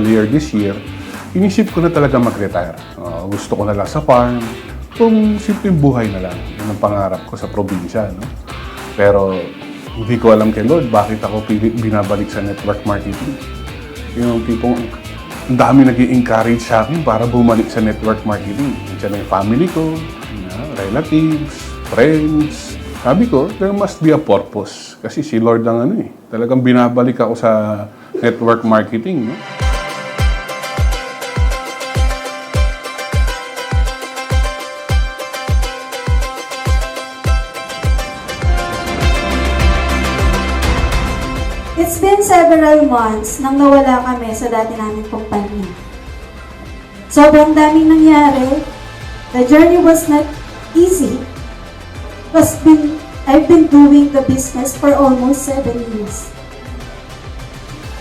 earlier this year, inisip ko na talaga mag-retire. Gusto ko na lang sa farm, kung simpleng buhay na lang. Yun ang pangarap ko sa probinsya. No? Pero hindi ko alam kay Lord bakit ako binabalik sa network marketing. Yung tipong ang dami nag-i-encourage sa akin para bumalik sa network marketing. Diyan na yung family ko, relatives, friends. Sabi ko, there must be a purpose. Kasi si Lord lang talagang binabalik ako sa network marketing. No? It's been several months nang nawala kami sa dati naming kumpanya. Sobrang daming nangyari. The journey was not easy. I've been doing the business for almost 7 years.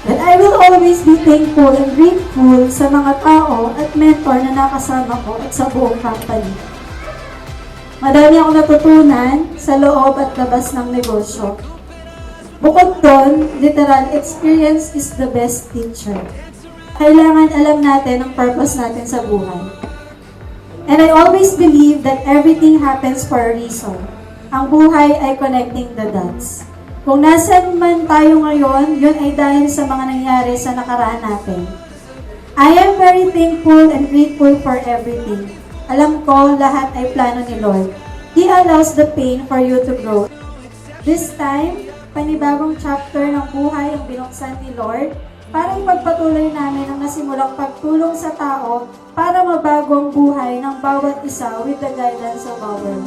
But I will always be thankful and grateful sa mga tao at mentor na nakasama ko at sa buong company. Madami akong natutunan sa loob at labas ng negosyo. Bukod doon, literal, experience is the best teacher. Kailangan alam natin ang purpose natin sa buhay. And I always believe that everything happens for a reason. Ang buhay ay connecting the dots. Kung nasan man tayo ngayon, yun ay dahil sa mga nangyari sa nakaraan natin. I am very thankful and grateful for everything. Alam ko, lahat ay plano ni Lord. He allows the pain for you to grow. This time, panibagong chapter ng buhay ang binuksan ni Lord para ipagpatuloy namin ang nasimulang pagtulong sa tao para mabago ang buhay ng bawat isa with the guidance of our Lord.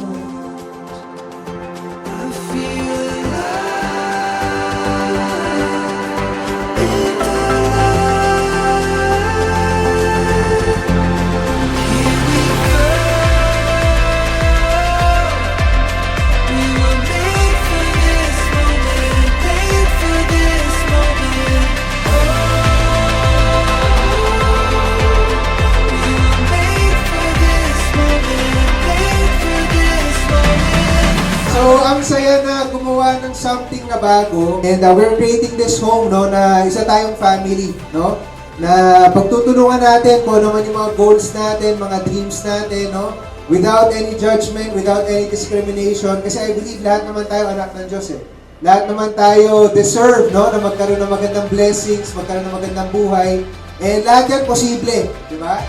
So, ang saya na gumawa ng something na bago. And we're creating this home, no, na isa tayong family, no? Na pagtutulungan natin kung ano man yung mga goals natin, mga dreams natin, no? Without any judgment, without any discrimination. Kasi I believe lahat naman tayo anak ng Diyos, eh. Lahat naman tayo deserve, no? Na magkaroon ng magandang blessings, magkaroon ng magandang buhay. And lahat yan posible, di ba?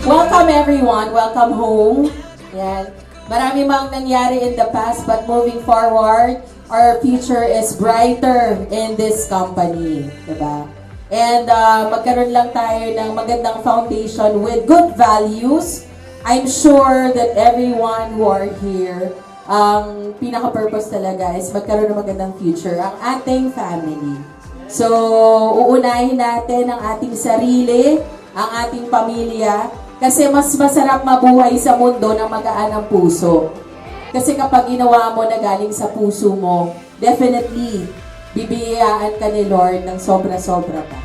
Welcome everyone, welcome home. Yan. Marami mang nangyari in the past but moving forward, our future is brighter in this company. Diba? And magkaroon lang tayo ng magandang foundation with good values. I'm sure that everyone who are here, ang pinaka-purpose talaga is magkaroon ng magandang future, ang ating family. So, uunahin natin ang ating sarili, ang ating pamilya, kasi mas masarap mabuhay sa mundo ng magaan ang puso. Kasi kapag ginawa mo na galing sa puso mo, definitely, bibiyayaan ka ni Lord ng sobra-sobra pa.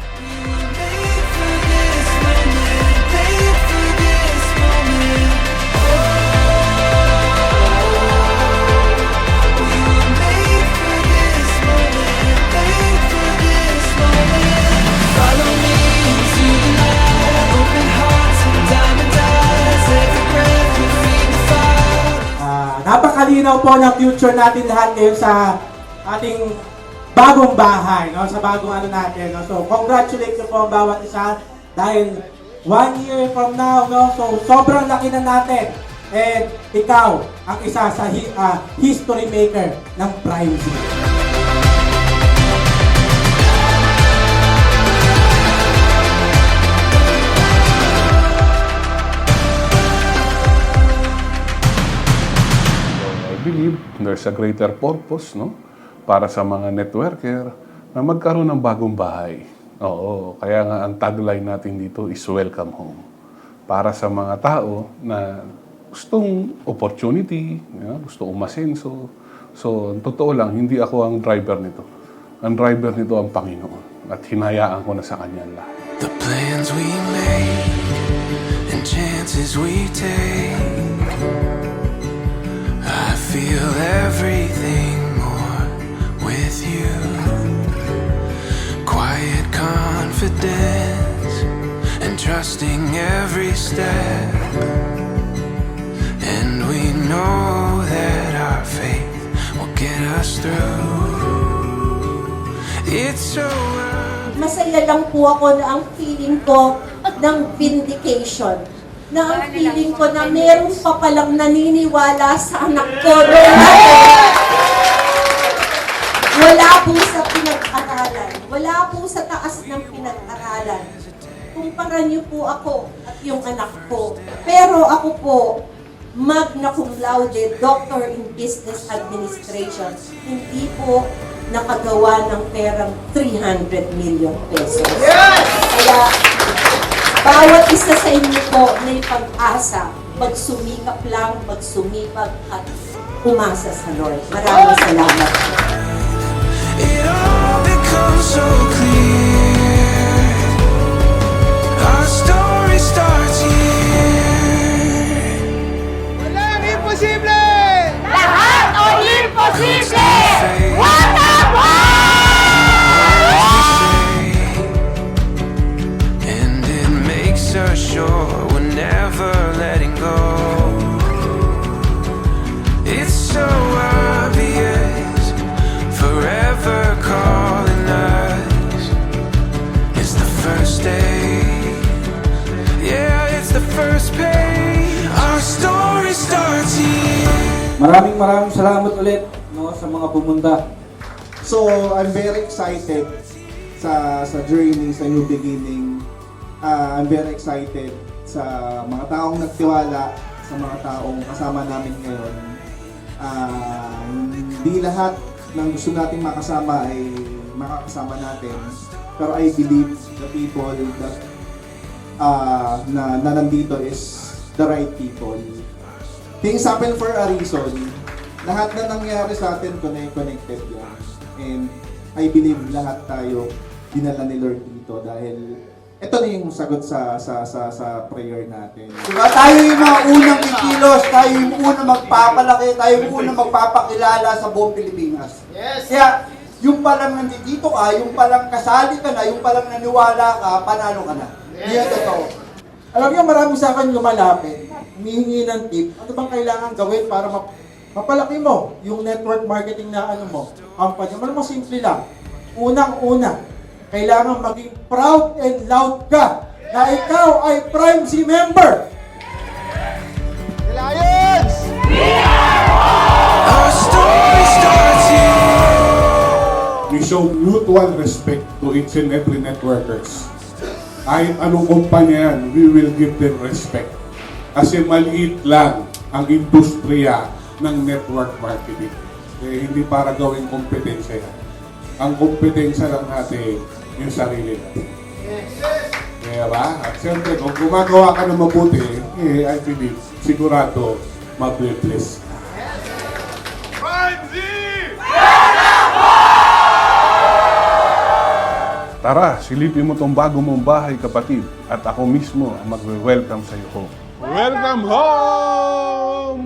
Napakalinaw po ng future natin lahat ngayon sa ating bagong bahay, no? Sa bagong ano natin, no? So, congratulate nyo po ang bawat isa dahil 1 year from now, no? So, sobrang laki na natin. And ikaw ang isa sa history maker ng Prime Z. Believe there's a greater purpose, no? Para sa mga networker na magkaroon ng bagong bahay. Oo, kaya nga ang tagline natin dito is welcome home. Para sa mga tao na gustong opportunity, gusto umasenso. So, totoo lang, hindi ako ang driver nito. Ang driver nito ang Panginoon. At hinayaan ko na sa Kanya lahat. The plans we made and chances we take. I feel everything more with you. Quiet confidence and trusting every step. And we know that our faith will get us through. It's so Masaya lang po ako na ang feeling ko ng vindication. Na ang feeling ko na meron pa palang naniniwala sa anak ko. Wala po sa pinag-aralan. Wala po sa taas ng pinag-aralan. Kumpara niyo po ako at yung anak ko. Pero ako po, magna cum laude, Doctor in Business Administration. Hindi po nakagawa ng perang 300 million pesos. Kaya, bawat isa sa inyo po may pag-asa. Magsumikap lang, magsumipag at umasa sa Lord. Maraming salamat. It all becomes so clear. Our story starts here. Walang imposible! Lahat o imposible! What a And it makes us sure we're never letting go. It's so obvious, forever calling us. It's the first day, yeah, it's the first page. Our story starts here. Maraming salamat ulit no, sa mga pumunta. So, I'm very excited sa journey, sa new beginning. I'm very excited sa mga taong nagtiwala, sa mga taong kasama namin ngayon. Hindi lahat ng gusto nating makasama ay makakasama natin. Pero I believe the people that na nandito is the right people. Things happen for a reason. Lahat na nangyari sa atin, connected yan. And I believe lahat tayo dinala ni Lord dito dahil ito na yung sagot sa prayer natin. Diba tayo yung mga unang kikilos, tayo yung unang magpapalaki, tayo yung unang magpapakilala sa buong Pilipinas. Yes. Kaya yung palang nandito ka, yung palang kasali ka na, yung palang naniwala ka, panalo ka na. Yes. Yan totoo. Alam niyo, marami sa akin lumalapit, humihingi ng tip. Ano bang kailangan gawin para mapalaki mo yung network marketing na company? Malamang simple lang. Unang-una, kailangan maging proud and loud ka na ikaw ay Prime C member. Our story starts here. We show mutual respect to each and every networkers. Kahit anong kumpanya yan, we will give them respect. Kasi maliit lang ang industriya ng network marketing. Hindi para gawing kompetensya yan. Ang kompetensya lang natin yung sarili natin. Kaya ba? At siyempre, kung gumagawa ka ng mabuti, I believe, sigurado, mag-bless ka. Tara, silipin mo tong bago mong bahay, kapatid. At ako mismo ang magwe-welcome sa iyo home. Welcome home!